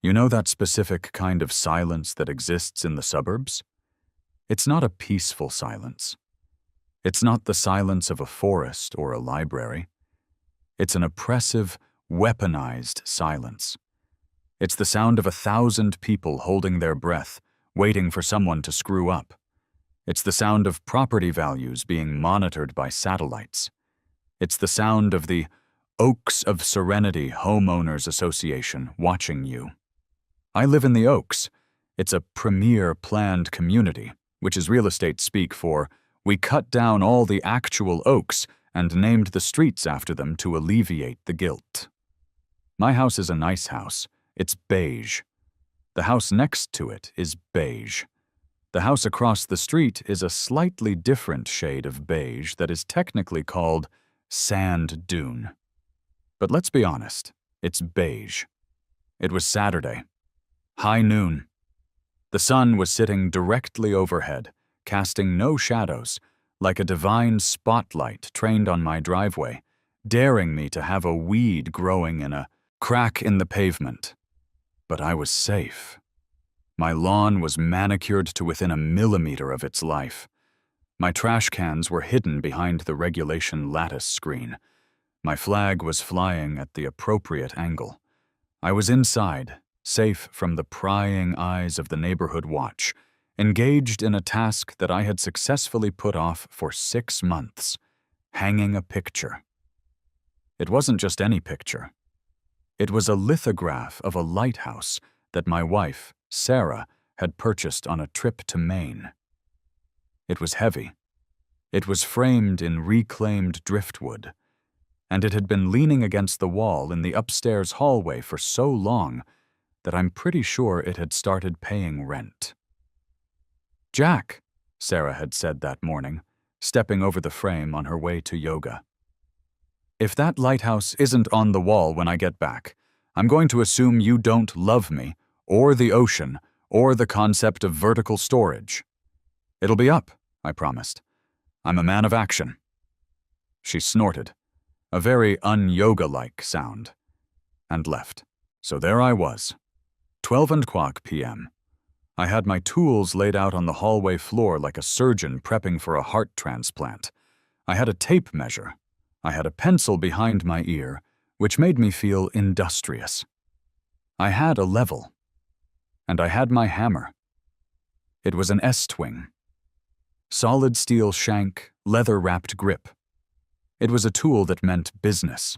You know that specific kind of silence that exists in the suburbs? It's not a peaceful silence. It's not the silence of a forest or a library. It's an oppressive, weaponized silence. It's the sound of 1,000 people holding their breath, waiting for someone to screw up. It's the sound of property values being monitored by satellites. It's the sound of the Oaks of Serenity Homeowners Association watching you. I live in the Oaks. It's a premier planned community, which is real estate speak for we cut down all the actual oaks and named the streets after them to alleviate the guilt. My house is a nice house. It's beige. The house next to it is beige. The house across the street is a slightly different shade of beige that is technically called sand dune. But let's be honest, it's beige. It was Saturday. High noon. The sun was sitting directly overhead, casting no shadows, like a divine spotlight trained on my driveway, daring me to have a weed growing in a crack in the pavement. But I was safe. My lawn was manicured to within a millimeter of its life. My trash cans were hidden behind the regulation lattice screen. My flag was flying at the appropriate angle. I was inside, safe from the prying eyes of the neighborhood watch, engaged in a task that I had successfully put off for 6 months, hanging a picture. It wasn't just any picture. It was a lithograph of a lighthouse that my wife, Sarah, had purchased on a trip to Maine. It was heavy. It was framed in reclaimed driftwood, and it had been leaning against the wall in the upstairs hallway for so long that I'm pretty sure it had started paying rent. "Jack," Sarah had said that morning, stepping over the frame on her way to yoga. "If that lighthouse isn't on the wall when I get back, I'm going to assume you don't love me, or the ocean, or the concept of vertical storage." "It'll be up," I promised. "I'm a man of action." She snorted, a very un-yoga-like sound, and left. So there I was, 12:00 p.m. I had my tools laid out on the hallway floor like a surgeon prepping for a heart transplant. I had a tape measure. I had a pencil behind my ear, which made me feel industrious. I had a level. And I had my hammer. It was an S-twing. Solid steel shank, leather-wrapped grip. It was a tool that meant business.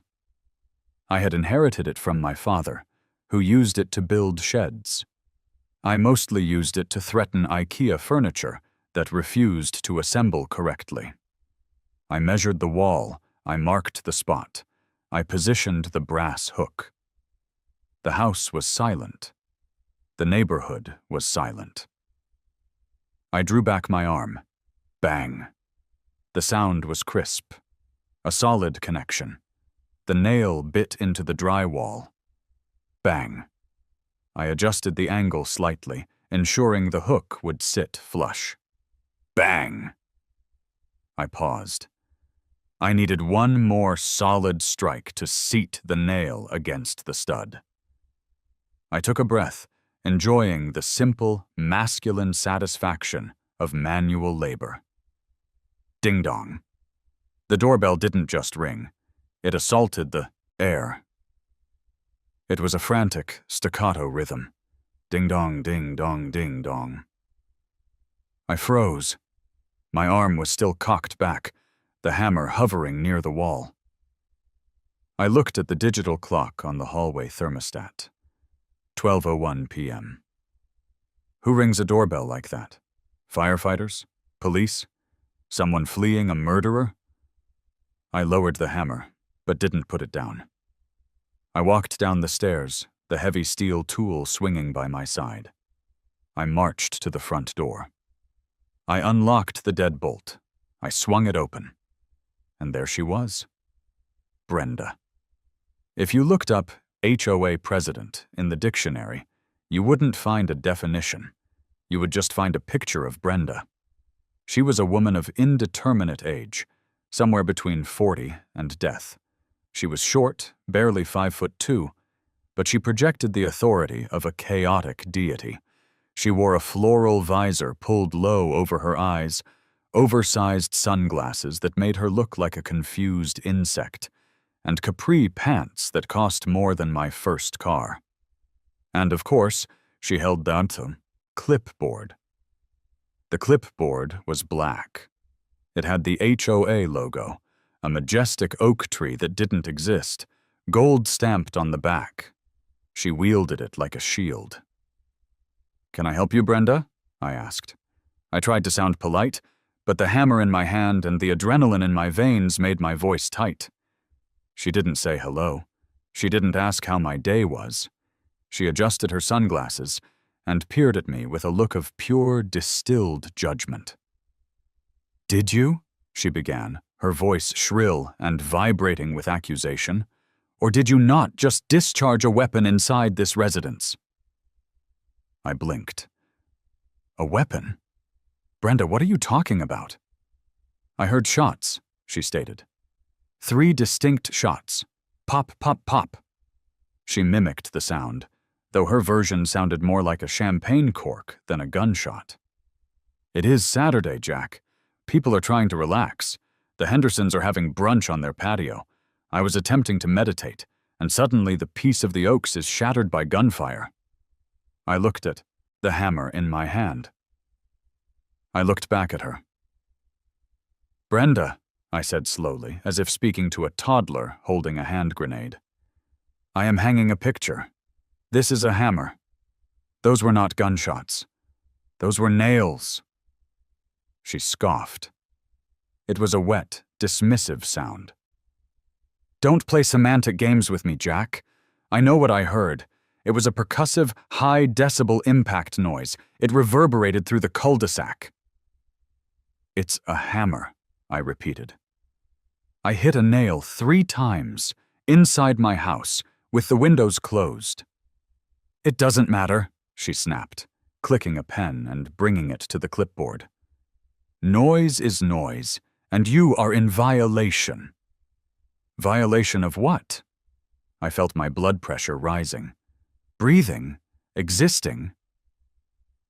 I had inherited it from my father, who used it to build sheds. I mostly used it to threaten IKEA furniture that refused to assemble correctly. I measured the wall, I marked the spot, I positioned the brass hook. The house was silent. The neighborhood was silent. I drew back my arm. Bang. The sound was crisp. A solid connection. The nail bit into the drywall. Bang. I adjusted the angle slightly, ensuring the hook would sit flush. Bang. I paused. I needed one more solid strike to seat the nail against the stud. I took a breath, enjoying the simple, masculine satisfaction of manual labor. Ding-dong. The doorbell didn't just ring. It assaulted the air. It was a frantic, staccato rhythm. Ding-dong, ding-dong, ding-dong. I froze. My arm was still cocked back, the hammer hovering near the wall. I looked at the digital clock on the hallway thermostat. 12:01 p.m. Who rings a doorbell like that? Firefighters? Police? Someone fleeing a murderer? I lowered the hammer, but didn't put it down. I walked down the stairs, the heavy steel tool swinging by my side. I marched to the front door. I unlocked the deadbolt. I swung it open. And there she was. Brenda. If you looked up HOA president in the dictionary, you wouldn't find a definition. You would just find a picture of Brenda. She was a woman of indeterminate age, somewhere between 40 and death. She was short, barely 5'2", but she projected the authority of a chaotic deity. She wore a floral visor pulled low over her eyes, oversized sunglasses that made her look like a confused insect, and capri pants that cost more than my first car. And of course, she held that clipboard. The clipboard was black. It had the HOA logo, a majestic oak tree that didn't exist, gold stamped on the back. She wielded it like a shield. "Can I help you, Brenda?" I asked. I tried to sound polite, but the hammer in my hand and the adrenaline in my veins made my voice tight. She didn't say hello. She didn't ask how my day was. She adjusted her sunglasses and peered at me with a look of pure, distilled judgment. "Did you?" she began, her voice shrill and vibrating with accusation. "Or did you not just discharge a weapon inside this residence?" I blinked. "A weapon? Brenda, what are you talking about?" "I heard shots," she stated. 3 distinct shots. Pop, pop, pop." She mimicked the sound, though her version sounded more like a champagne cork than a gunshot. "It is Saturday, Jack. People are trying to relax. The Hendersons are having brunch on their patio. I was attempting to meditate, and suddenly the peace of the oaks is shattered by gunfire." I looked at the hammer in my hand. I looked back at her. "Brenda," I said slowly, as if speaking to a toddler holding a hand grenade, "I am hanging a picture. This is a hammer. Those were not gunshots. Those were nails." She scoffed. It was a wet, dismissive sound. "Don't play semantic games with me, Jack. I know what I heard. It was a percussive, high-decibel impact noise. It reverberated through the cul-de-sac." "It's a hammer," I repeated. "I hit a nail 3 times, inside my house, with the windows closed." "It doesn't matter," she snapped, clicking a pen and bringing it to the clipboard. "Noise is noise, and you are in violation." "Violation of what?" I felt my blood pressure rising. "Breathing? Existing?"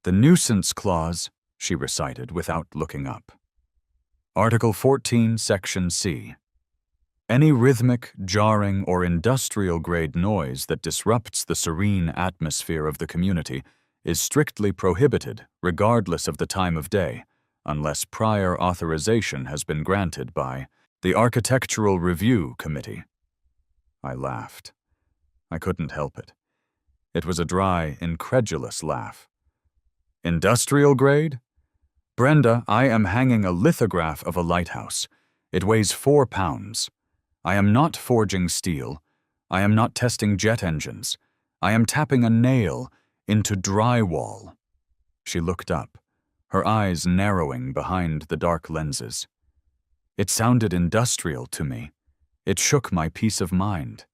"The nuisance clause," she recited without looking up. Article 14, Section C. Any rhythmic, jarring, or industrial-grade noise that disrupts the serene atmosphere of the community is strictly prohibited regardless of the time of day, unless prior authorization has been granted by the Architectural Review Committee. I laughed. I couldn't help it. It was a dry, incredulous laugh. "Industrial grade? Brenda, I am hanging a lithograph of a lighthouse. It weighs 4 pounds. I am not forging steel. I am not testing jet engines. I am tapping a nail into drywall." She looked up, her eyes narrowing behind the dark lenses. It sounded industrial to me. It shook my peace of mind.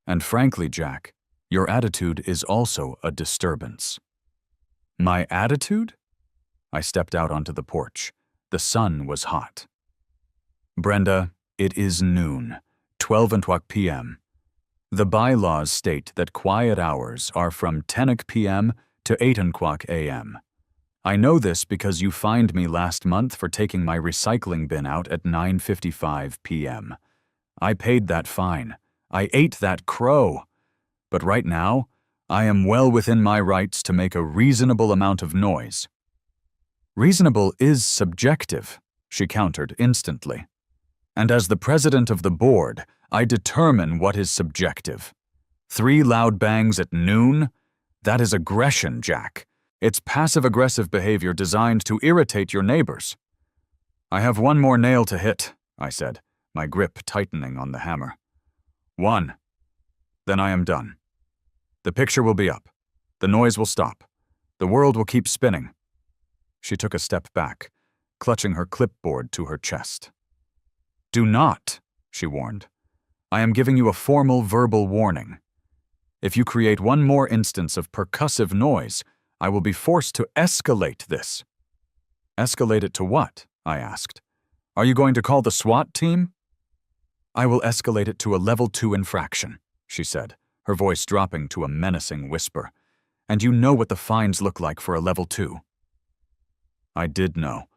"And frankly, Jack, your attitude is also a disturbance." "My attitude?" I stepped out onto the porch. The sun was hot. "Brenda, it is noon, 12 p.m. The bylaws state that quiet hours are from 10 p.m. to 8 a.m. I know this because you fined me last month for taking my recycling bin out at 9:55 p.m. I paid that fine. I ate that crow. But right now, I am well within my rights to make a reasonable amount of noise." "Reasonable is subjective," she countered instantly. "And as the president of the board, I determine what is subjective. 3 loud bangs at noon? That is aggression, Jack. It's passive-aggressive behavior designed to irritate your neighbors." "I have 1 more nail to hit," I said, my grip tightening on the hammer. 1. Then I am done. The picture will be up. The noise will stop. The world will keep spinning." She took a step back, clutching her clipboard to her chest. "Do not," she warned. "I am giving you a formal verbal warning. If you create 1 more instance of percussive noise, I will be forced to escalate this." "Escalate it to what?" I asked. "Are you going to call the SWAT team?" "I will escalate it to a level 2 infraction," she said, her voice dropping to a menacing whisper. "And you know what the fines look like for a level 2. I did know.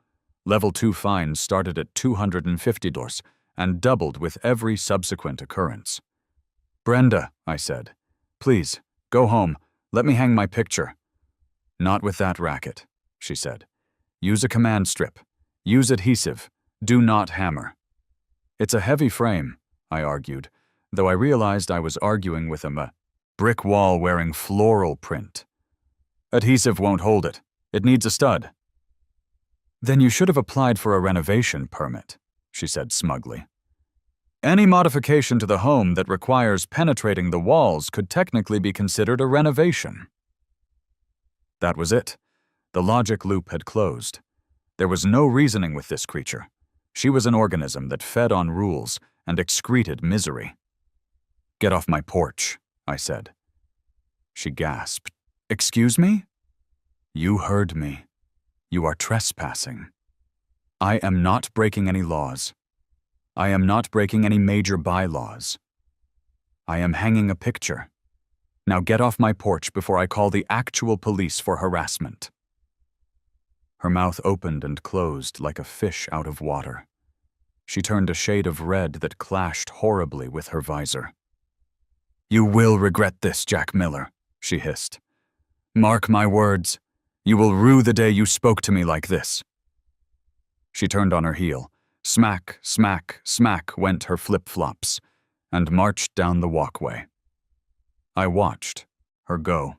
Level 2 fines started at $250 and doubled with every subsequent occurrence. "Brenda," I said, "please, go home. Let me hang my picture." "Not with that racket," she said. "Use a command strip. Use adhesive. Do not hammer." "It's a heavy frame," I argued, though I realized I was arguing with a brick wall wearing floral print. "Adhesive won't hold it. It needs a stud." "Then you should have applied for a renovation permit," she said smugly. "Any modification to the home that requires penetrating the walls could technically be considered a renovation." That was it. The logic loop had closed. There was no reasoning with this creature. She was an organism that fed on rules and excreted misery. "Get off my porch," I said. She gasped. "Excuse me?" "You heard me. You are trespassing." "I am not breaking any laws. I am not breaking any major bylaws. I am hanging a picture. Now get off my porch before I call the actual police for harassment." Her mouth opened and closed like a fish out of water. She turned a shade of red that clashed horribly with her visor. "You will regret this, Jack Miller," she hissed. "Mark my words. You will rue the day you spoke to me like this." She turned on her heel. Smack, smack, smack went her flip-flops, and marched down the walkway. I watched her go.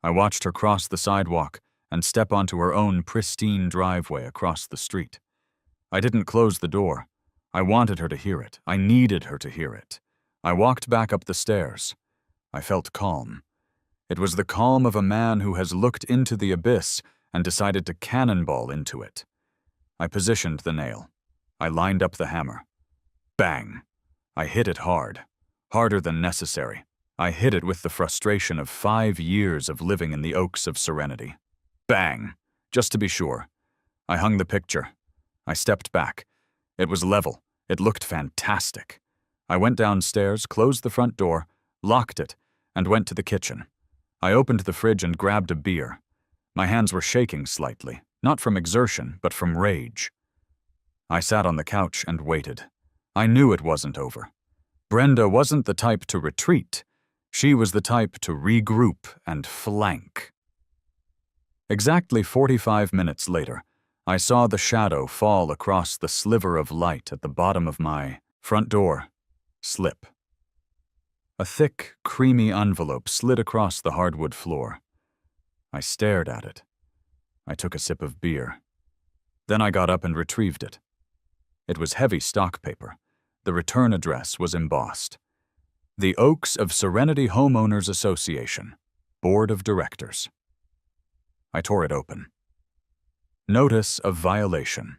I watched her cross the sidewalk and step onto her own pristine driveway across the street. I didn't close the door. I wanted her to hear it. I needed her to hear it. I walked back up the stairs. I felt calm. It was the calm of a man who has looked into the abyss and decided to cannonball into it. I positioned the nail. I lined up the hammer. Bang! I hit it hard. Harder than necessary. I hit it with the frustration of 5 years of living in the Oaks of Serenity. Bang! Just to be sure. I hung the picture. I stepped back. It was level. It looked fantastic. I went downstairs, closed the front door, locked it, and went to the kitchen. I opened the fridge and grabbed a beer. My hands were shaking slightly, not from exertion, but from rage. I sat on the couch and waited. I knew it wasn't over. Brenda wasn't the type to retreat. She was the type to regroup and flank. Exactly 45 minutes later, I saw the shadow fall across the sliver of light at the bottom of my front door slip. A thick, creamy envelope slid across the hardwood floor. I stared at it. I took a sip of beer. Then I got up and retrieved it. It was heavy stock paper. The return address was embossed. The Oaks of Serenity Homeowners Association, Board of Directors. I tore it open. Notice of violation.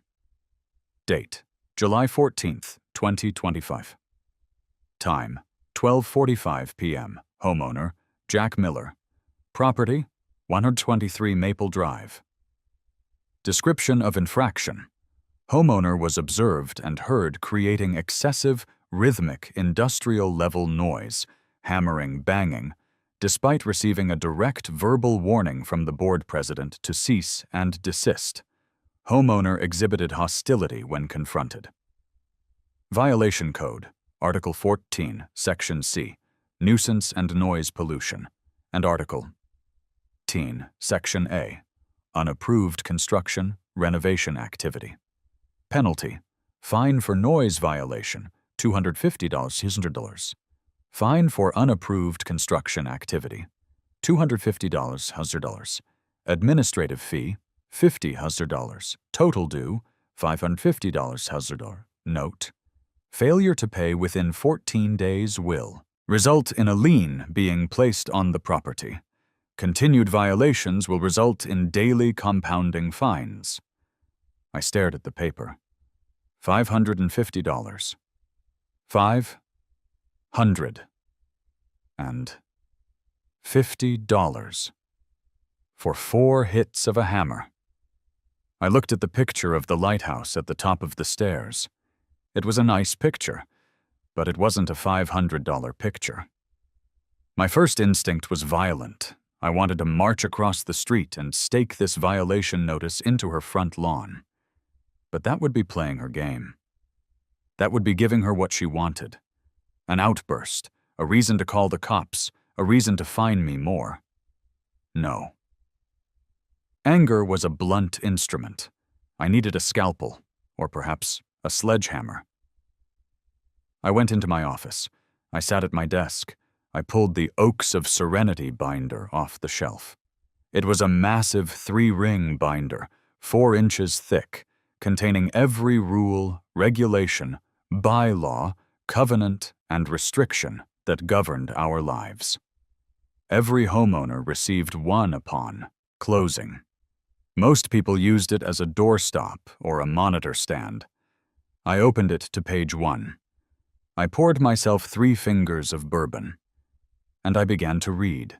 Date: July 14th, 2025. Time: 12:45 p.m. Homeowner: Jack Miller. Property: 123 Maple Drive. Description of infraction. Homeowner was observed and heard creating excessive, rhythmic, industrial-level noise, hammering, banging, despite receiving a direct verbal warning from the board president to cease and desist. Homeowner exhibited hostility when confronted. Violation Code, Article 14, Section C, Nuisance and Noise Pollution, and Article 10, Section A, Unapproved Construction, Renovation Activity. Penalty: fine for noise violation, $250, $100. Fine for unapproved construction activity, $250, $100. Administrative fee, $50, $100. Total due, $550, $100. Note: failure to pay within 14 days will result in a lien being placed on the property. Continued violations will result in daily compounding fines. I stared at the paper. $550. $550 for 4 hits of a hammer. I looked at the picture of the lighthouse at the top of the stairs. It was a nice picture, but it wasn't a $500 picture. My first instinct was violent. I wanted to march across the street and stake this violation notice into her front lawn. But that would be playing her game. That would be giving her what she wanted. An outburst, a reason to call the cops, a reason to fine me more. No. Anger was a blunt instrument. I needed a scalpel, or perhaps a sledgehammer. I went into my office. I sat at my desk. I pulled the Oaks of Serenity binder off the shelf. It was a massive 3-ring binder, 4 inches thick, containing every rule, regulation, bylaw, covenant, and restriction that governed our lives. Every homeowner received one upon closing. Most people used it as a doorstop or a monitor stand. I opened it to page 1. I poured myself 3 fingers of bourbon, and I began to read.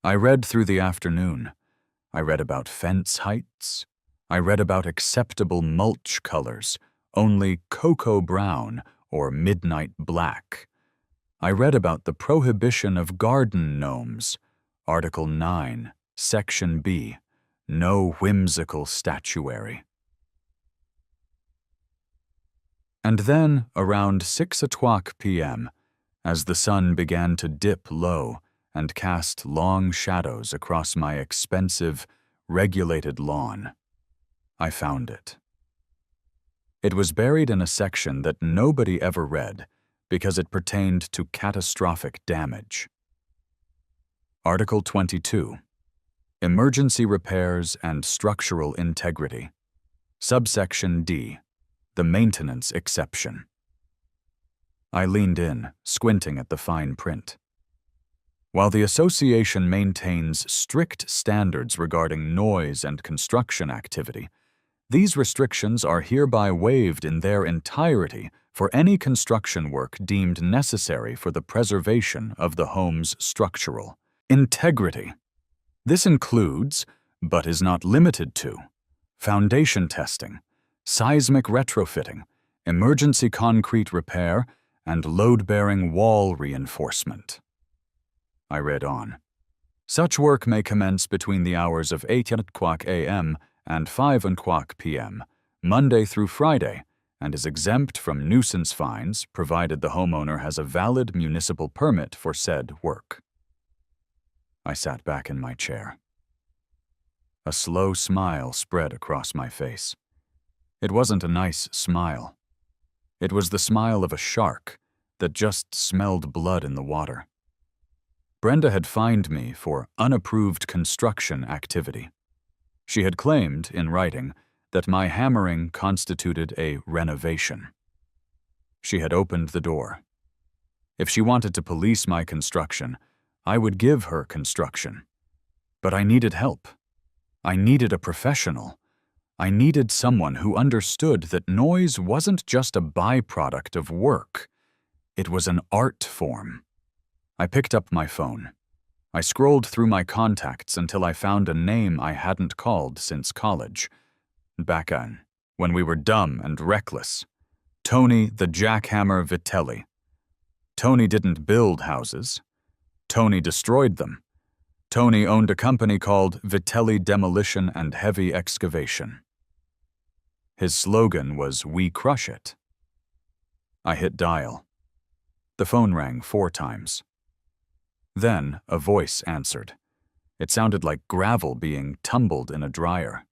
I read through the afternoon. I read about fence heights. I read about acceptable mulch colors, only cocoa brown or midnight black. I read about the prohibition of garden gnomes, Article 9, Section B, no whimsical statuary. And then, around 6:00 p.m., as the sun began to dip low and cast long shadows across my expensive, regulated lawn, I found it. It was buried in a section that nobody ever read because it pertained to catastrophic damage. Article 22, Emergency Repairs and Structural Integrity. Subsection D, the Maintenance Exception. I leaned in, squinting at the fine print. While the association maintains strict standards regarding noise and construction activity, these restrictions are hereby waived in their entirety for any construction work deemed necessary for the preservation of the home's structural integrity. This includes, but is not limited to, foundation testing, seismic retrofitting, emergency concrete repair, and load-bearing wall reinforcement. I read on. Such work may commence between the hours of 8:00 a.m. and 5:00 p.m., Monday through Friday, and is exempt from nuisance fines provided the homeowner has a valid municipal permit for said work. I sat back in my chair. A slow smile spread across my face. It wasn't a nice smile. It was the smile of a shark that just smelled blood in the water. Brenda had fined me for unapproved construction activity. She had claimed, in writing, that my hammering constituted a renovation. She had opened the door. If she wanted to police my construction, I would give her construction. But I needed help. I needed a professional. I needed someone who understood that noise wasn't just a byproduct of work. It was an art form. I picked up my phone. I scrolled through my contacts until I found a name I hadn't called since college. Back on, when we were dumb and reckless. Tony the Jackhammer Vitelli. Tony didn't build houses. Tony destroyed them. Tony owned a company called Vitelli Demolition and Heavy Excavation. His slogan was, "We crush it." I hit dial. The phone rang 4 times. Then a voice answered. It sounded like gravel being tumbled in a dryer.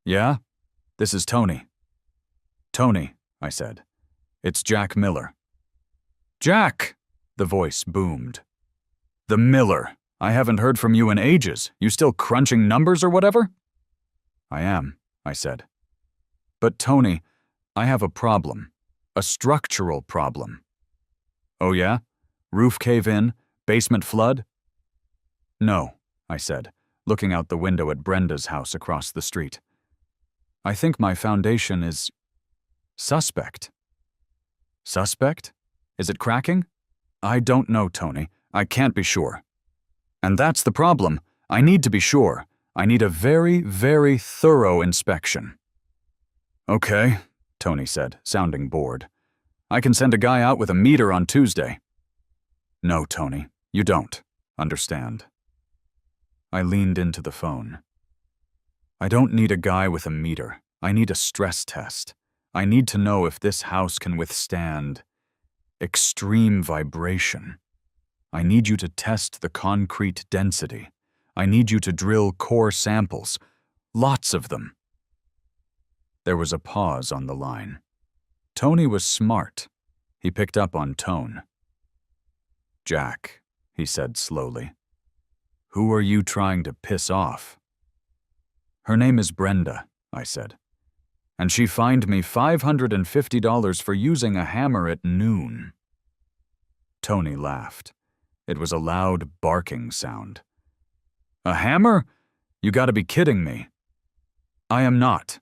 "Yeah? This is Tony." "Tony," I said. "It's Jack Miller." "Jack!" the voice boomed. "The Miller. I haven't heard from you in ages. You still crunching numbers or whatever?" "I am," I said. "But Tony, I have a problem. A structural problem." "Oh yeah? Roof cave in? Basement flood?" "No," I said, looking out the window at Brenda's house across the street. "I think my foundation is suspect." "Suspect? Is it cracking?" "I don't know, Tony. I can't be sure." "And that's the problem. I need to be sure. I need a very, very thorough inspection." "Okay," Tony said, sounding bored. "I can send a guy out with a meter on Tuesday." "No, Tony. You don't understand. I leaned into the phone. I don't need a guy with a meter. I need a stress test. I need to know if this house can withstand extreme vibration. I need you to test the concrete density. I need you to drill core samples. Lots of them. There was a pause on the line. Tony was smart. He picked up on tone. Jack, he said slowly, who are you trying to piss off? Her name is Brenda, I said, and she fined me $550 for using a hammer at noon. Tony laughed. It was a loud barking sound. A hammer? You gotta be kidding me. I am not.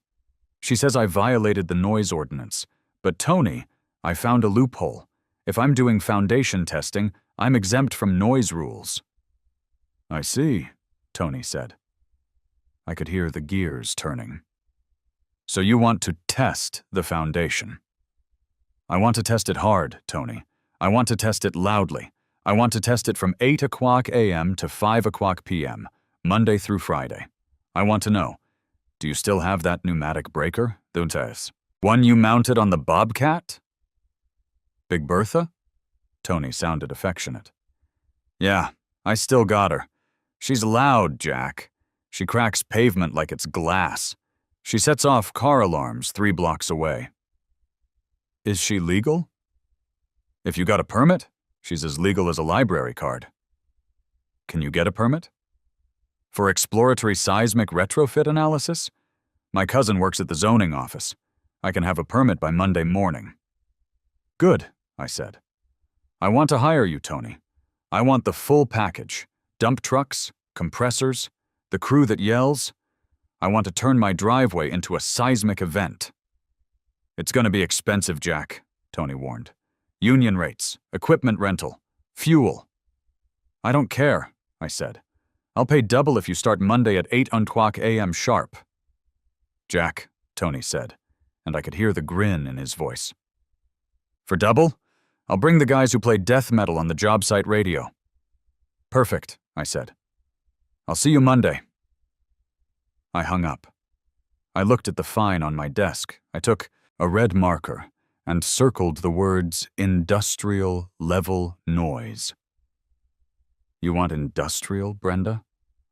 She says I violated the noise ordinance. But Tony, I found a loophole. If I'm doing foundation testing, I'm exempt from noise rules. I see, Tony said. I could hear the gears turning. So you want to test the foundation? I want to test it hard, Tony. I want to test it loudly. I want to test it from 8 o'clock a.m. to 5 o'clock p.m., Monday through Friday. I want to know, do you still have that pneumatic breaker, the one you mounted on the Bobcat? Big Bertha? Tony sounded affectionate. Yeah, I still got her. She's loud, Jack. She cracks pavement like it's glass. She sets off car alarms 3 blocks away. Is she legal? If you got a permit, she's as legal as a library card. Can you get a permit? For exploratory seismic retrofit analysis? My cousin works at the zoning office. I can have a permit by Monday morning. Good, I said. I want to hire you, Tony. I want the full package. Dump trucks, compressors, the crew that yells. I want to turn my driveway into a seismic event. It's going to be expensive, Jack, Tony warned. Union rates, equipment rental, fuel. I don't care, I said. I'll pay double if you start Monday at 8 o'clock a.m. sharp. Jack, Tony said, and I could hear the grin in his voice. For double, I'll bring the guys who play death metal on the job site radio. Perfect, I said. I'll see you Monday. I hung up. I looked at the fine on my desk. I took a red marker and circled the words industrial level noise. You want industrial, Brenda?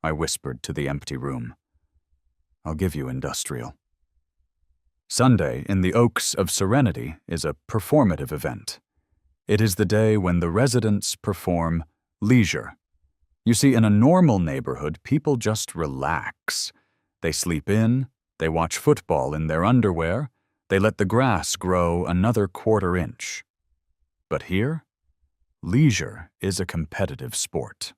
I whispered to the empty room. I'll give you industrial. Sunday in the Oaks of Serenity is a performative event. It is the day when the residents perform leisure. You see, in a normal neighborhood, people just relax. They sleep in, they watch football in their underwear, they let the grass grow another quarter inch. But here, leisure is a competitive sport.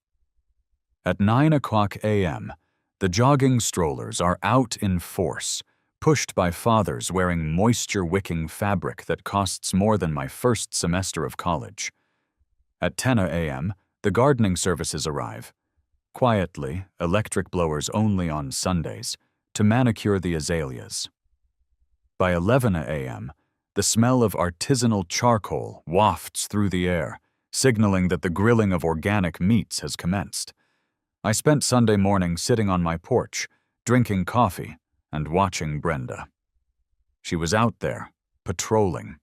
At 9 o'clock a.m., the jogging strollers are out in force, pushed by fathers wearing moisture-wicking fabric that costs more than my first semester of college. At 10 a.m., the gardening services arrive, quietly, electric blowers only on Sundays, to manicure the azaleas. By 11 a.m., the smell of artisanal charcoal wafts through the air, signaling that the grilling of organic meats has commenced. I spent Sunday morning sitting on my porch, drinking coffee and watching Brenda. She was out there, patrolling.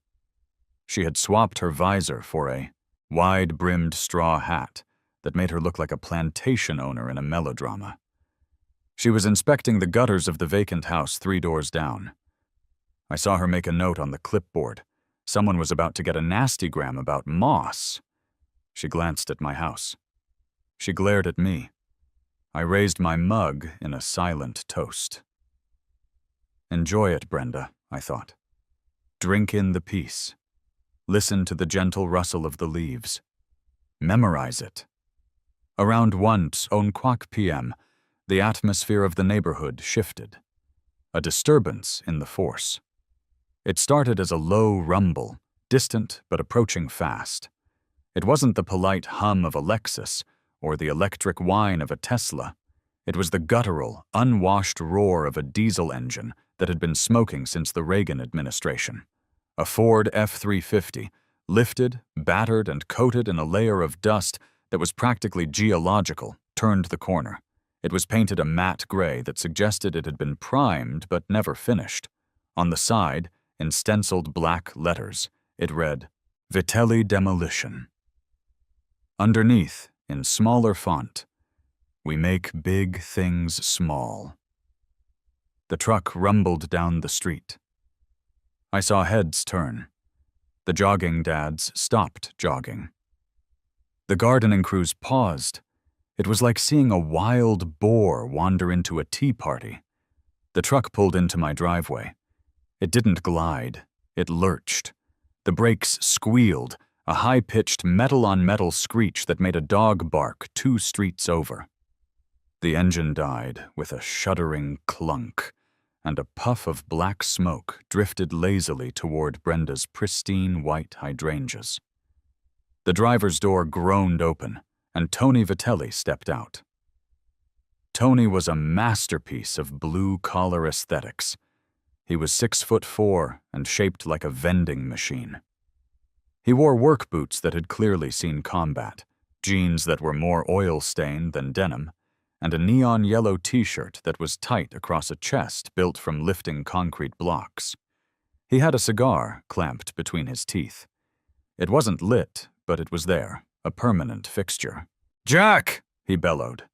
She had swapped her visor for a wide-brimmed straw hat that made her look like a plantation owner in a melodrama. She was inspecting the gutters of the vacant house 3 doors down. I saw her make a note on the clipboard. Someone was about to get a nastygram about moss. She glanced at my house. She glared at me. I raised my mug in a silent toast. Enjoy it, Brenda, I thought. Drink in the peace. Listen to the gentle rustle of the leaves. Memorize it. Around 1 o'clock p.m., the atmosphere of the neighborhood shifted. A disturbance in the force. It started as a low rumble, distant but approaching fast. It wasn't the polite hum of a Lexus or the electric whine of a Tesla. It was the guttural, unwashed roar of a diesel engine that had been smoking since the Reagan administration. A Ford F-350, lifted, battered, and coated in a layer of dust that was practically geological, turned the corner. It was painted a matte gray that suggested it had been primed but never finished. On the side, in stenciled black letters, it read, "Vitelli Demolition." Underneath, in smaller font, "We make big things small." The truck rumbled down the street. I saw heads turn. The jogging dads stopped jogging. The gardening crews paused. It was like seeing a wild boar wander into a tea party. The truck pulled into my driveway. It didn't glide. It lurched. The brakes squealed, a high-pitched metal-on-metal screech that made a dog bark 2 streets over. The engine died with a shuddering clunk, and a puff of black smoke drifted lazily toward Brenda's pristine white hydrangeas. The driver's door groaned open, and Tony Vitelli stepped out. Tony was a masterpiece of blue-collar aesthetics. He was 6'4" and shaped like a vending machine. He wore work boots that had clearly seen combat, jeans that were more oil-stained than denim, and a neon yellow t-shirt that was tight across a chest built from lifting concrete blocks. He had a cigar clamped between his teeth. It wasn't lit, but it was there, a permanent fixture. "Jack!" he bellowed.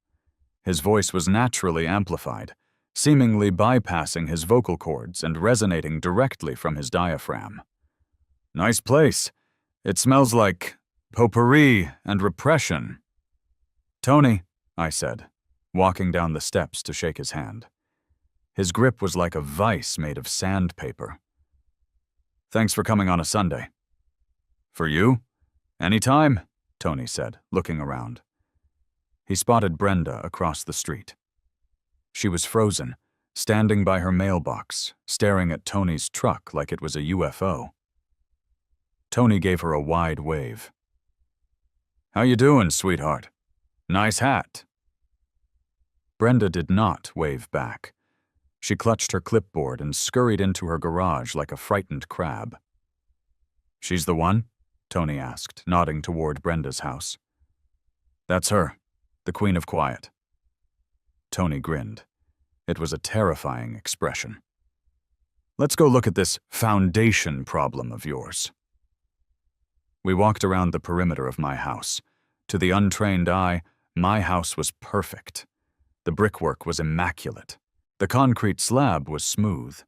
His voice was naturally amplified, seemingly bypassing his vocal cords and resonating directly from his diaphragm. "Nice place. It smells like potpourri and repression." "Tony," I said, walking down the steps to shake his hand. His grip was like a vice made of sandpaper. "Thanks for coming on a Sunday." "For you? Anytime," Tony said, looking around. He spotted Brenda across the street. She was frozen, standing by her mailbox, staring at Tony's truck like it was a UFO. Tony gave her a wide wave. "How you doing, sweetheart? Nice hat." Brenda did not wave back. She clutched her clipboard and scurried into her garage like a frightened crab. "She's the one?" Tony asked, nodding toward Brenda's house. "That's her, the Queen of Quiet." Tony grinned. It was a terrifying expression. "Let's go look at this foundation problem of yours." We walked around the perimeter of my house. To the untrained eye, my house was perfect. The brickwork was immaculate. The concrete slab was smooth.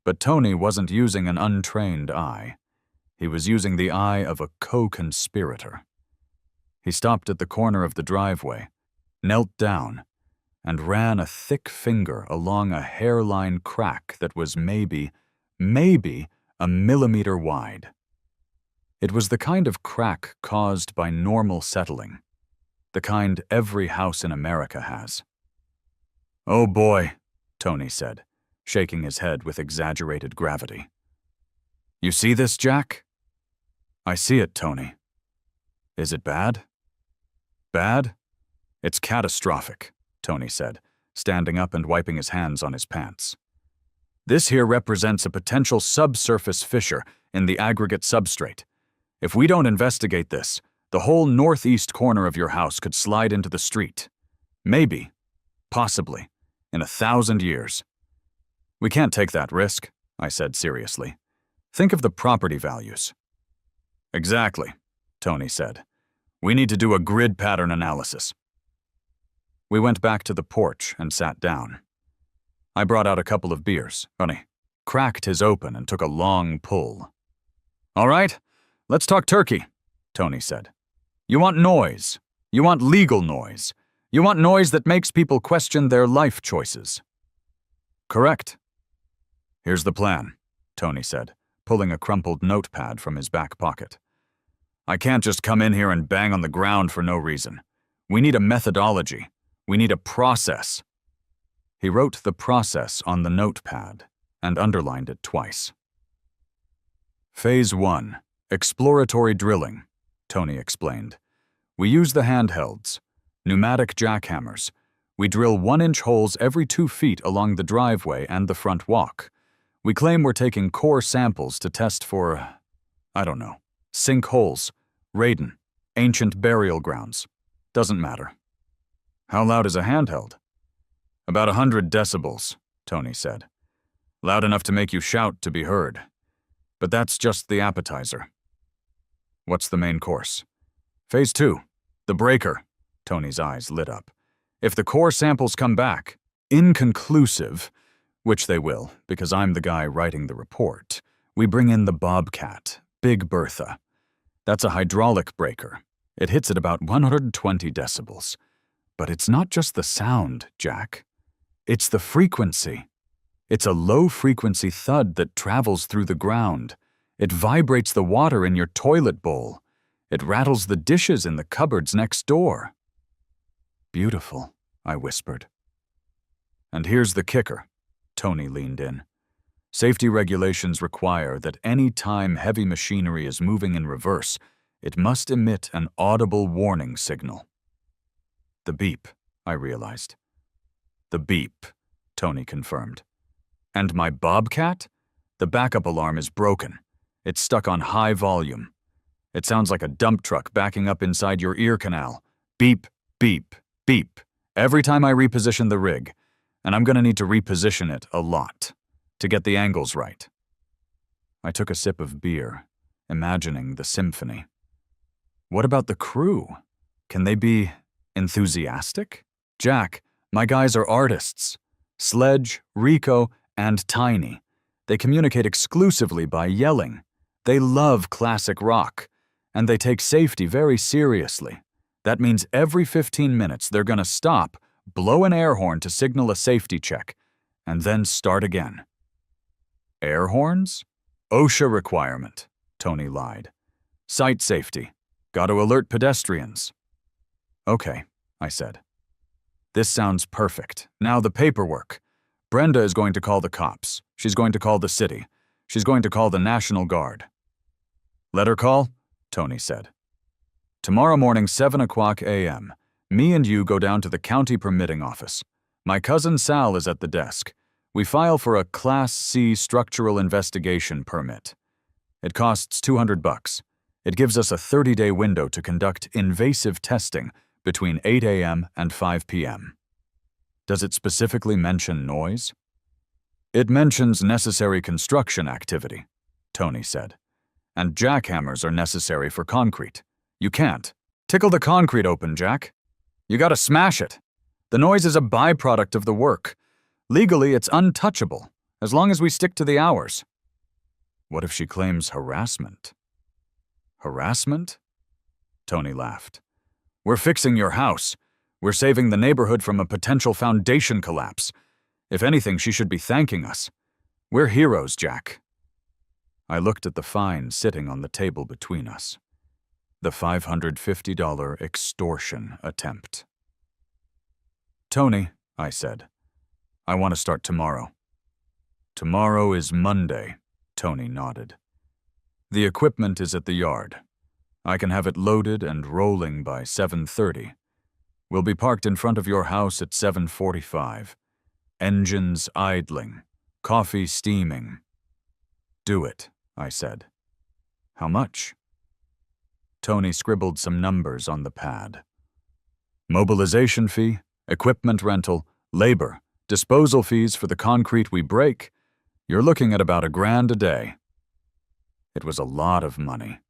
But Tony wasn't using an untrained eye. He was using the eye of a co-conspirator. He stopped at the corner of the driveway, knelt down, and ran a thick finger along a hairline crack that was maybe a millimeter wide. It was the kind of crack caused by normal settling, the kind every house in America has. "Oh boy," Tony said, shaking his head with exaggerated gravity. "You see this, Jack?" "I see it, Tony." "Is it bad?" "Bad? It's catastrophic," Tony said, standing up and wiping his hands on his pants. "This here represents a potential subsurface fissure in the aggregate substrate. If we don't investigate this, the whole northeast corner of your house could slide into the street. Maybe, possibly, in 1,000 years. We can't take that risk," I said seriously. "Think of the property values." "Exactly," Tony said. "We need to do a grid pattern analysis." We went back to the porch and sat down. I brought out a couple of beers. Tony cracked his open and took a long pull. "All right, let's talk turkey," Tony said. "You want noise. You want legal noise. You want noise that makes people question their life choices." "Correct." "Here's the plan," Tony said, pulling a crumpled notepad from his back pocket. "I can't just come in here and bang on the ground for no reason. We need a methodology. We need a process." He wrote the process on the notepad and underlined it twice. "Phase 1, exploratory drilling," Tony explained. "We use the handhelds, pneumatic jackhammers. We drill 1-inch holes every 2 feet along the driveway and the front walk. We claim we're taking core samples to test for, I don't know, sinkholes, radon, ancient burial grounds, Doesn't matter. How loud is a handheld? About 100 decibels, Tony said. Loud enough to make you shout to be heard. But that's just the appetizer. What's the main course? Phase 2, the breaker. Tony's eyes lit up. If the core samples come back inconclusive, which they will, because I'm the guy writing the report, we bring in the Bobcat, Big Bertha. That's a hydraulic breaker. It hits at about 120 decibels. But it's not just the sound, Jack. It's the frequency. It's a low-frequency thud that travels through the ground. It vibrates the water in your toilet bowl. It rattles the dishes in the cupboards next door. Beautiful, I whispered. And here's the kicker. Tony leaned in. Safety regulations require that any time heavy machinery is moving in reverse, it must emit an audible warning signal. The beep, I realized. The beep, Tony confirmed. And my Bobcat? The backup alarm is broken. It's stuck on high volume. It sounds like a dump truck backing up inside your ear canal. Beep, beep, beep. Every time I reposition the rig, and I'm gonna need to reposition it a lot to get the angles right. I took a sip of beer, imagining the symphony. What about the crew? Can they be enthusiastic? Jack, my guys are artists. Sledge, Rico, and Tiny. They communicate exclusively by yelling. They love classic rock, and they take safety very seriously. That means every 15 minutes they're gonna stop, blow an air horn to signal a safety check, and then start again. Air horns? OSHA requirement, Tony lied. Site safety. Got to alert pedestrians. Okay, I said. This sounds perfect. Now the paperwork. Brenda is going to call the cops. She's going to call the city. She's going to call the National Guard. Let her call, Tony said. Tomorrow morning, 7 o'clock a.m., me and you go down to the county permitting office. My cousin Sal is at the desk. We file for a Class C structural investigation permit. It costs $200. It gives us a 30-day window to conduct invasive testing between 8 a.m. and 5 p.m. Does it specifically mention noise? It mentions necessary construction activity, Tony said. And jackhammers are necessary for concrete. You can't. Tickle the concrete open, Jack. You gotta smash it. The noise is a byproduct of the work. Legally, it's untouchable, as long as we stick to the hours. What if she claims harassment? Harassment? Tony laughed. We're fixing your house. We're saving the neighborhood from a potential foundation collapse. If anything, she should be thanking us. We're heroes, Jack. I looked at the fine sitting on the table between us. The $550 extortion attempt. Tony, I said, I want to start tomorrow. Tomorrow is Monday, Tony nodded. The equipment is at the yard. I can have it loaded and rolling by 7:30. We'll be parked in front of your house at 7:45. Engines idling, coffee steaming. Do it, I said. How much? Tony scribbled some numbers on the pad. Mobilization fee, equipment rental, labor, disposal fees for the concrete we break. You're looking at about $1,000 a day. It was a lot of money.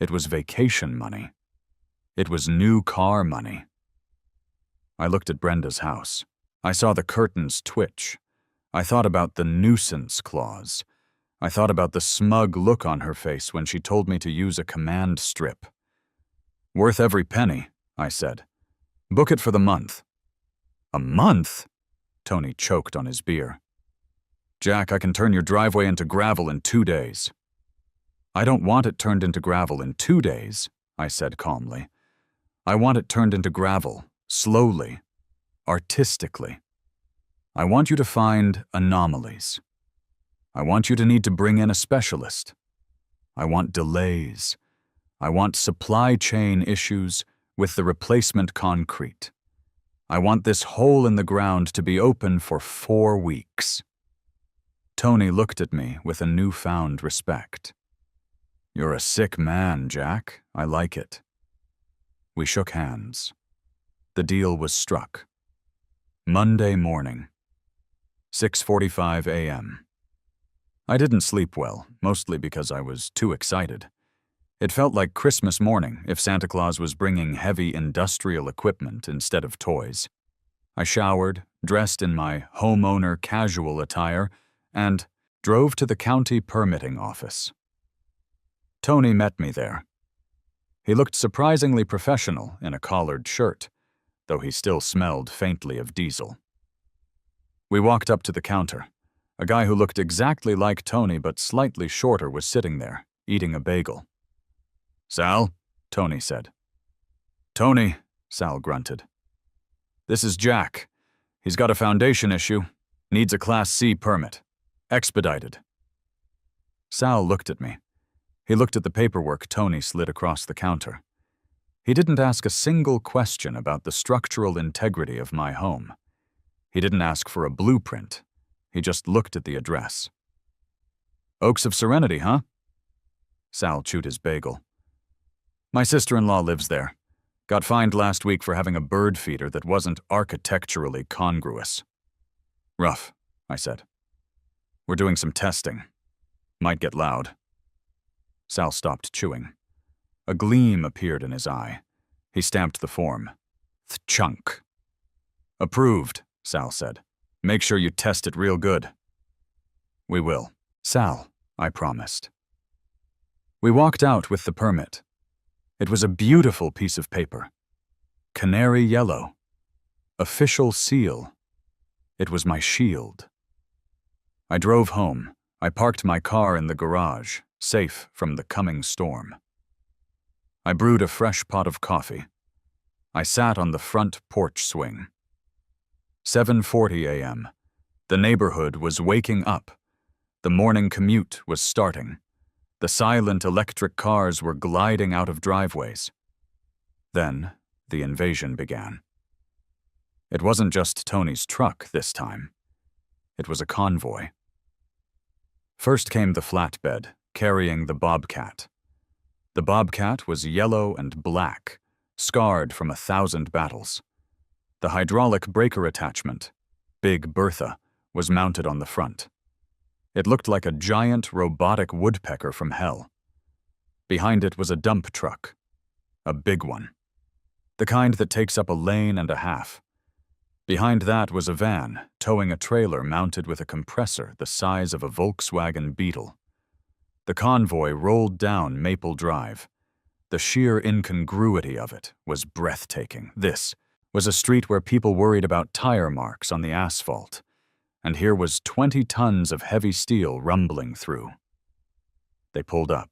It was vacation money. It was new car money. I looked at Brenda's house. I saw the curtains twitch. I thought about the nuisance clause. I thought about the smug look on her face when she told me to use a command strip. Worth every penny, I said. Book it for the month. A month? Tony choked on his beer. Jack, I can turn your driveway into gravel in 2 days. I don't want it turned into gravel in 2 days, I said calmly. I want it turned into gravel, slowly, artistically. I want you to find anomalies. I want you to need to bring in a specialist. I want delays. I want supply chain issues with the replacement concrete. I want this hole in the ground to be open for 4 weeks. Tony looked at me with a newfound respect. You're a sick man, Jack. I like it. We shook hands. The deal was struck. Monday morning, 6:45 a.m. I didn't sleep well, mostly because I was too excited. It felt like Christmas morning if Santa Claus was bringing heavy industrial equipment instead of toys. I showered, dressed in my homeowner casual attire, and drove to the county permitting office. Tony met me there. He looked surprisingly professional in a collared shirt, though he still smelled faintly of diesel. We walked up to the counter. A guy who looked exactly like Tony but slightly shorter was sitting there, eating a bagel. "Sal," Tony said. "Tony," Sal grunted. "This is Jack. He's got a foundation issue. Needs a Class C permit. Expedited." Sal looked at me. He looked at the paperwork Tony slid across the counter. He didn't ask a single question about the structural integrity of my home. He didn't ask for a blueprint. He just looked at the address. "Oaks of Serenity, huh?" Sal chewed his bagel. "My sister-in-law lives there. Got fined last week for having a bird feeder that wasn't architecturally congruous." "Rough," I said. "We're doing some testing. Might get loud." Sal stopped chewing. A gleam appeared in his eye. He stamped the form. "Chunk." "Approved," Sal said. "Make sure you test it real good." "We will." "Sal," I promised. We walked out with the permit. It was a beautiful piece of paper. Canary yellow. Official seal. It was my shield. I drove home. I parked my car in the garage, safe from the coming storm. I brewed a fresh pot of coffee. I sat on the front porch swing. 7:40 a.m. The neighborhood was waking up. The morning commute was starting. The silent electric cars were gliding out of driveways. Then, the invasion began. It wasn't just Tony's truck this time. It was a convoy. First came the flatbed, carrying the Bobcat. The Bobcat was yellow and black, scarred from 1,000 battles. The hydraulic breaker attachment, Big Bertha, was mounted on the front. It looked like a giant robotic woodpecker from hell. Behind it was a dump truck, a big one, the kind that takes up a lane and a half. Behind that was a van towing a trailer mounted with a compressor the size of a Volkswagen Beetle. The convoy rolled down Maple Drive. The sheer incongruity of it was breathtaking. This was a street where people worried about tire marks on the asphalt, and here was 20 tons of heavy steel rumbling through. They pulled up.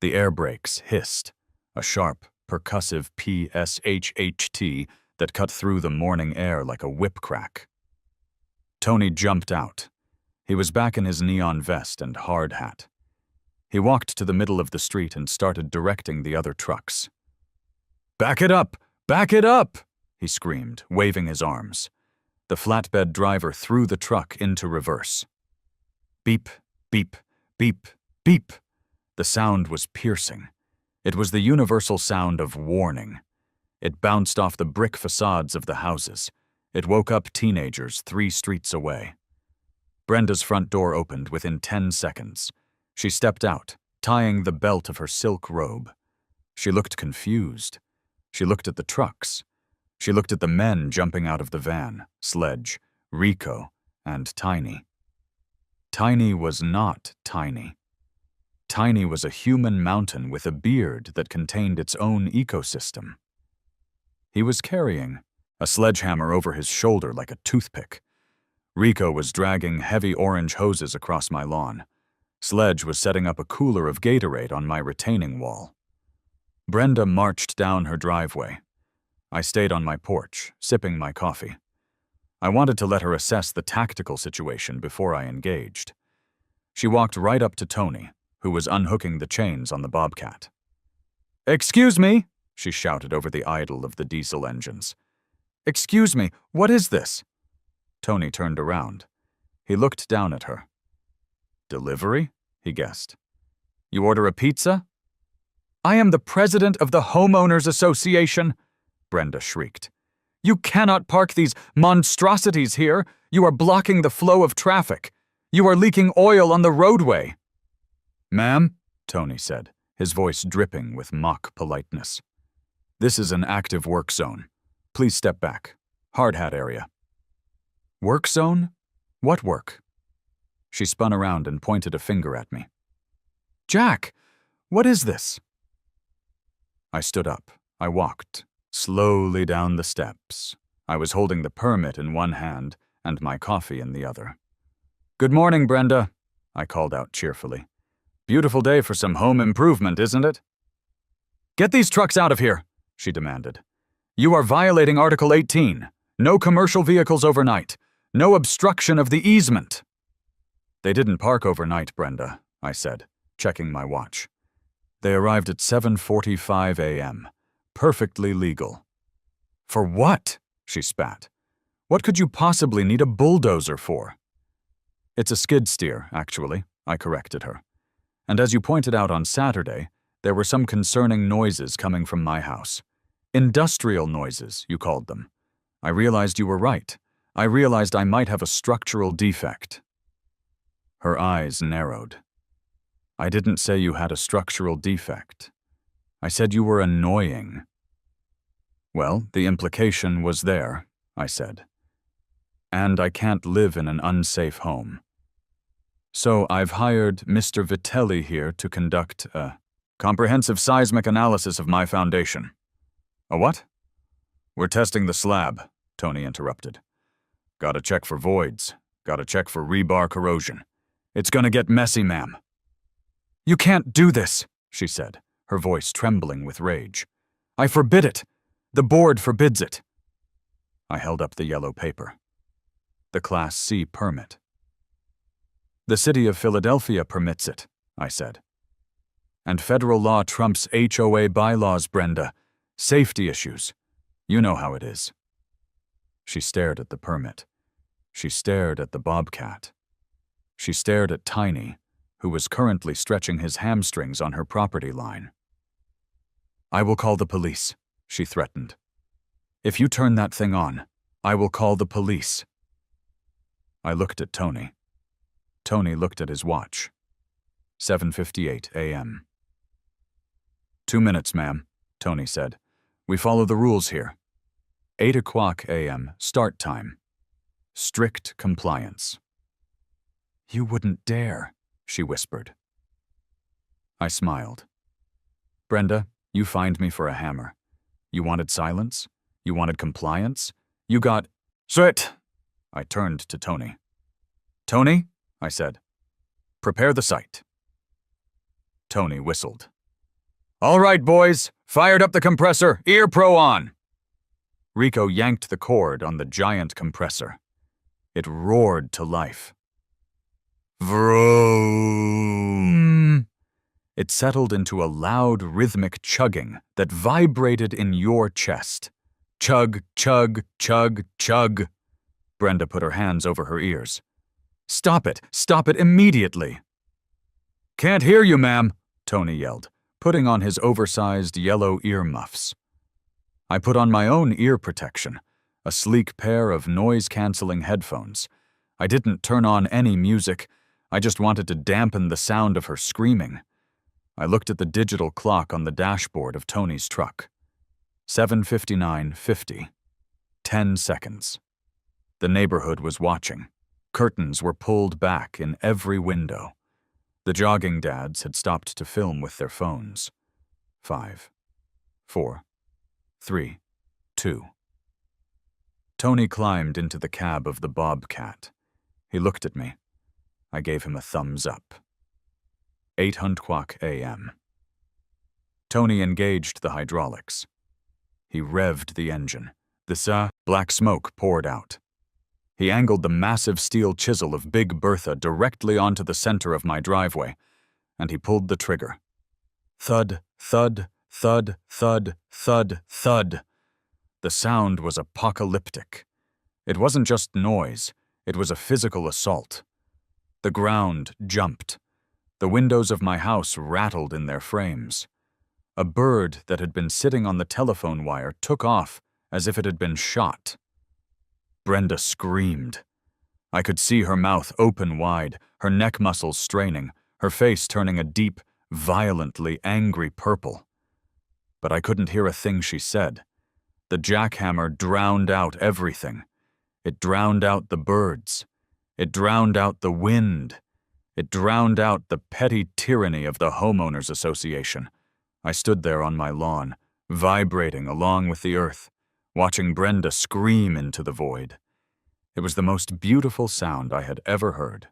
The air brakes hissed, a sharp, percussive PSHHT that cut through the morning air like a whip crack. Tony jumped out. He was back in his neon vest and hard hat. He walked to the middle of the street and started directing the other trucks. "Back it up! Back it up!" he screamed, waving his arms. The flatbed driver threw the truck into reverse. Beep, beep, beep, beep. The sound was piercing. It was the universal sound of warning. It bounced off the brick facades of the houses. It woke up teenagers 3 streets away. Brenda's front door opened within 10 seconds. She stepped out, tying the belt of her silk robe. She looked confused. She looked at the trucks. She looked at the men jumping out of the van, Sledge, Rico, and Tiny. Tiny was not Tiny. Tiny was a human mountain with a beard that contained its own ecosystem. He was carrying a sledgehammer over his shoulder like a toothpick. Rico was dragging heavy orange hoses across my lawn. Sledge was setting up a cooler of Gatorade on my retaining wall. Brenda marched down her driveway. I stayed on my porch, sipping my coffee. I wanted to let her assess the tactical situation before I engaged. She walked right up to Tony, who was unhooking the chains on the Bobcat. "Excuse me," she shouted over the idle of the diesel engines. "Excuse me, what is this?" Tony turned around. He looked down at her. "Delivery?" he guessed. "You order a pizza?" "I am the president of the Homeowners Association," Brenda shrieked. You cannot park these monstrosities here. You are blocking the flow of traffic. You are leaking oil on the roadway." "Ma'am," Tony said, his voice dripping with mock politeness. "This is an active work zone. Please step back. Hard hat area." "Work zone? What work?" She spun around and pointed a finger at me. "Jack, what is this?" I stood up. I walked slowly down the steps. I was holding the permit in one hand and my coffee in the other. "Good morning, Brenda," I called out cheerfully. "Beautiful day for some home improvement, isn't it?" "Get these trucks out of here," she demanded. "You are violating Article 18. No commercial vehicles overnight. No obstruction of the easement." "They didn't park overnight, Brenda," I said, checking my watch. "They arrived at 7:45 a.m. Perfectly legal." "For what?" she spat. "What could you possibly need a bulldozer for?" "It's a skid steer, actually," I corrected her. "And as you pointed out on Saturday, there were some concerning noises coming from my house. Industrial noises, you called them. I realized you were right. I realized I might have a structural defect." Her eyes narrowed. "I didn't say you had a structural defect. I said you were annoying." "Well, the implication was there," I said. "And I can't live in an unsafe home. So I've hired Mr. Vitelli here to conduct a comprehensive seismic analysis of my foundation." "A what?" "We're testing the slab," Tony interrupted. "Gotta check for voids. Gotta check for rebar corrosion. It's gonna get messy, ma'am." "You can't do this," she said, her voice trembling with rage. "I forbid it. The board forbids it." I held up the yellow paper. "The Class C permit." "The city of Philadelphia permits it," I said. "And federal law trumps HOA bylaws, Brenda. Safety issues. You know how it is." She stared at the permit. She stared at the bobcat. She stared at Tiny, who was currently stretching his hamstrings on her property line. "I will call the police," she threatened. "If you turn that thing on, I will call the police." I looked at Tony. Tony looked at his watch. 7:58 a.m. "2 minutes, ma'am," Tony said. "We follow the rules here. 8 o'clock a.m. start time. Strict compliance." "You wouldn't dare," she whispered. I smiled. "Brenda, you fined me for a hammer. You wanted silence? You wanted compliance? You got— Sit!" I turned to Tony. "Tony," I said, "prepare the site." Tony whistled. "All right, boys, fired up the compressor, ear pro on." Rico yanked the cord on the giant compressor. It roared to life. Vroom! It settled into a loud, rhythmic chugging that vibrated in your chest. Chug, chug, chug, chug. Brenda put her hands over her ears. Stop it immediately." "Can't hear you, ma'am," Tony yelled, putting on his oversized yellow earmuffs. I put on my own ear protection, a sleek pair of noise-canceling headphones. I didn't turn on any music. I just wanted to dampen the sound of her screaming. I looked at the digital clock on the dashboard of Tony's truck. 7:59:50. 10 seconds. The neighborhood was watching. Curtains were pulled back in every window. The jogging dads had stopped to film with their phones. 5, 4, 3, 2. Tony climbed into the cab of the bobcat. He looked at me. I gave him a thumbs up. 8:00 a.m. Tony engaged the hydraulics. He revved the engine. Black smoke poured out. He angled the massive steel chisel of Big Bertha directly onto the center of my driveway, and he pulled the trigger. Thud, thud, thud, thud, thud, thud. The sound was apocalyptic. It wasn't just noise, it was a physical assault. The ground jumped. The windows of my house rattled in their frames. A bird that had been sitting on the telephone wire took off as if it had been shot. Brenda screamed. I could see her mouth open wide, her neck muscles straining, her face turning a deep, violently angry purple. But I couldn't hear a thing she said. The jackhammer drowned out everything. It drowned out the birds. It drowned out the wind. It drowned out the petty tyranny of the Homeowners Association. I stood there on my lawn, vibrating along with the earth, watching Brenda scream into the void. It was the most beautiful sound I had ever heard.